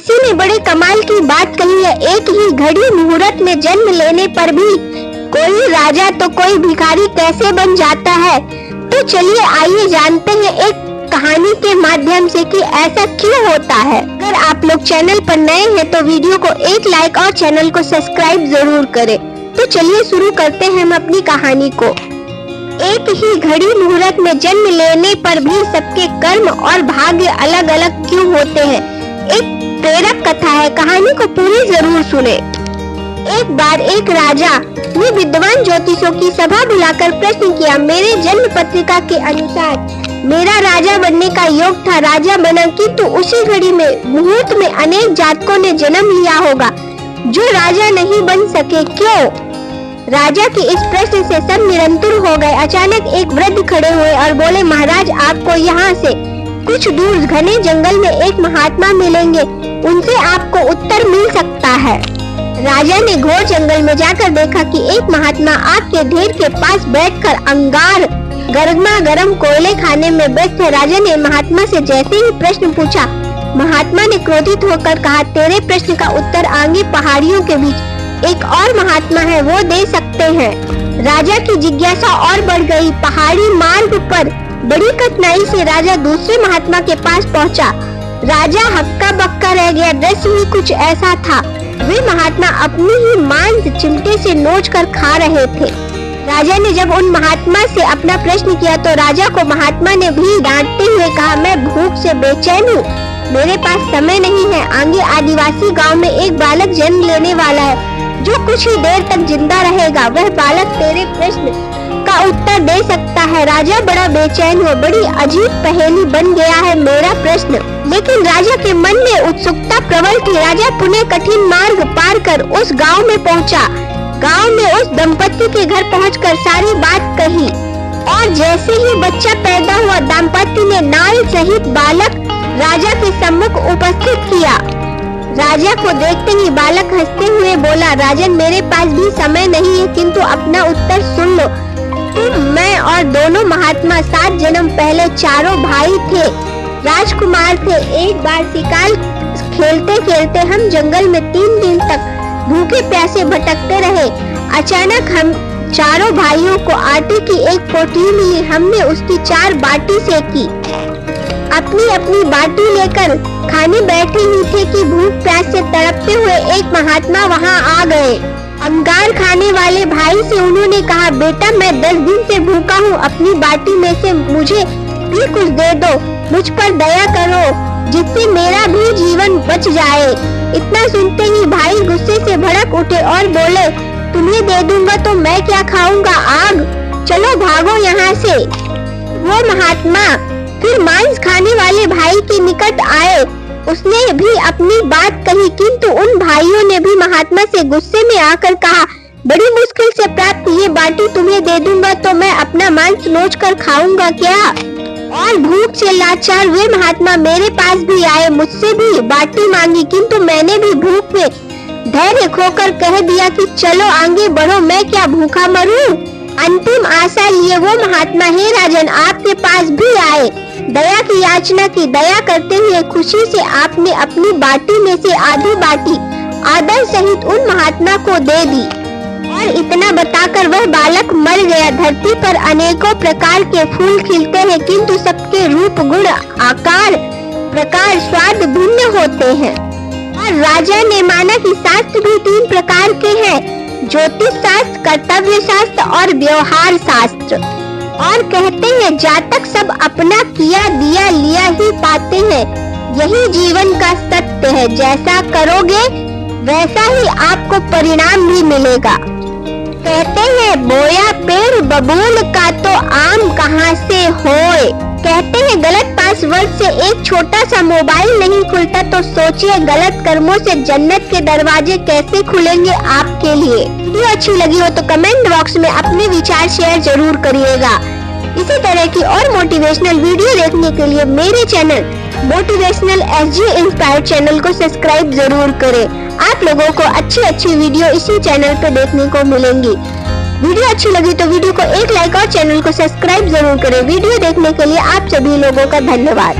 किसी ने बड़े कमाल की बात कही है, एक ही घड़ी मुहूर्त में जन्म लेने पर भी कोई राजा तो कोई भिखारी कैसे बन जाता है। तो चलिए आइए जानते हैं एक कहानी के माध्यम से कि ऐसा क्यों होता है। अगर आप लोग चैनल पर नए हैं तो वीडियो को एक लाइक और चैनल को सब्सक्राइब जरूर करें। तो चलिए शुरू करते हैं हम अपनी कहानी को। एक ही घड़ी मुहूर्त में जन्म लेने पर भी सबके कर्म और भाग्य अलग अलग क्यों होते हैं। एक प्रेरक कथा है, कहानी को पूरी जरूर सुने। एक बार एक राजा ने विद्वान ज्योतिषों की सभा बुलाकर प्रश्न किया, मेरे जन्म पत्रिका के अनुसार मेरा राजा बनने का योग था। राजा बना, किंतु उसी घड़ी में मुहूर्त में अनेक जातकों ने जन्म लिया होगा जो राजा नहीं बन सके, क्यों? राजा के इस प्रश्न से सब निरंतर हो गए। अचानक एक वृद्ध खड़े हुए और बोले, महाराज आपको यहाँ से कुछ दूर घने जंगल में एक महात्मा मिलेंगे, उनसे आपको उत्तर मिल सकता है। राजा ने घोर जंगल में जाकर देखा कि एक महात्मा आग के ढेर के पास बैठकर अंगार गर्मा गर्म कोयले खाने में व्यस्त है। राजा ने महात्मा से जैसे ही प्रश्न पूछा, महात्मा ने क्रोधित होकर कहा, तेरे प्रश्न का उत्तर आगे पहाड़ियों के बीच एक और महात्मा है, वो दे सकते हैं। राजा की जिज्ञासा और बढ़ गई। पहाड़ी मार्ग पर बड़ी कठिनाई से राजा दूसरे महात्मा के पास पहुंचा। राजा हक्का बक्का रह गया। दृश्य ही कुछ ऐसा था, वे महात्मा अपनी ही मांस चिमटे से नोच कर खा रहे थे। राजा ने जब उन महात्मा से अपना प्रश्न किया तो राजा को महात्मा ने भी डांटते हुए कहा, मैं भूख से बेचैन हूँ, मेरे पास समय नहीं है। आगे आदिवासी गांव में एक बालक जन्म लेने वाला है जो कुछ ही देर तक जिंदा रहेगा, वह बालक तेरे प्रश्न का उत्तर दे सकता है। राजा बड़ा बेचैन हुआ, बड़ी अजीब पहेली बन गया है मेरा प्रश्न। लेकिन राजा के मन में उत्सुकता प्रबल थी। राजा पुनः कठिन मार्ग पार कर उस गांव में पहुंचा। गांव में उस दंपति के घर पहुंचकर सारी बात कही और जैसे ही बच्चा पैदा हुआ, दंपति ने नाल सहित बालक राजा के सम्मुख उपस्थित किया। राजा को देखते ही बालक हंसते हुए बोला, राजन मेरे पास भी समय नहीं है, किंतु अपना उत्तर सुन लो। तुम, मैं और दोनों महात्मा 7 जन्म पहले चारों भाई थे, राजकुमार थे। एक बार शिकार खेलते खेलते हम जंगल में 3 दिन तक भूखे प्यासे भटकते रहे। अचानक हम चारों भाइयों को आटे की एक पोटली मिली, हमने उसकी 4 बाटी सेकी। अपनी अपनी बाटी लेकर खाने बैठे ही थे कि भूख प्यास से तड़पते हुए एक महात्मा वहां आ गए। अंगार खाने वाले भाई से उन्होंने कहा, बेटा मैं 10 दिन से भूखा हूँ, अपनी बाटी में से मुझे भी कुछ दे दो, मुझ पर दया करो जिससे मेरा भी जीवन बच जाए। इतना सुनते ही भाई गुस्से से भड़क उठे और बोले, तुम्हें दे दूंगा तो मैं क्या खाऊंगा, आग, चलो भागो यहाँ से। वो महात्मा फिर मांस खाने वाले भाई के निकट आए, उसने भी अपनी बात कही, किंतु उन भाइयों ने भी महात्मा से गुस्से में आकर कहा, बड़ी मुश्किल से प्राप्त ये बाटी तुम्हें दे दूंगा तो मैं अपना मांस नोच कर खाऊंगा क्या? और भूख से लाचार वे महात्मा मेरे पास भी आए, मुझसे भी बाटी मांगी, किंतु मैंने भी भूख में धैर्य खोकर कह दिया कि चलो आगे बढ़ो, मैं क्या भूखा मरूं? अंतिम आशा लिए वो महात्मा, हे राजन आपके पास भी आए, दया की याचना की। दया करते हुए खुशी से आपने अपनी बाटी में से आधी बाटी आदर सहित उन महात्मा को दे दी और इतना बताकर वह बालक मर गया। धरती पर अनेकों प्रकार के फूल खिलते हैं, किंतु सबके रूप गुण आकार प्रकार स्वाद भिन्न होते हैं। और राजा ने माना कि शास्त्र भी 3 प्रकार के हैं, ज्योतिष शास्त्र, कर्तव्य शास्त्र और व्यवहार शास्त्र। और कहते हैं जातक सब अपना किया दिया लिया ही पाते हैं, यही जीवन का सत्य है। जैसा करोगे वैसा ही आपको परिणाम भी मिलेगा। कहते हैं बोया पेड़ बबूल का तो आम कहाँ से होए। कहते हैं गलत पासवर्ड से एक छोटा सा मोबाइल नहीं खुलता, तो सोचिए गलत कर्मों से जन्नत के दरवाजे कैसे खुलेंगे आपके लिए। वीडियो अच्छी लगी हो तो कमेंट बॉक्स में अपने विचार शेयर जरूर करिएगा। इसी तरह की और मोटिवेशनल वीडियो देखने के लिए मेरे channel motivational SG inspire channel को सब्सक्राइब जरूर करें। आप लोगों को अच्छी वीडियो इसी चैनल पे देखने को मिलेंगी। वीडियो अच्छी लगी तो वीडियो को एक लाइक और चैनल को सब्सक्राइब जरूर करें। वीडियो देखने के लिए आप सभी लोगों का धन्यवाद।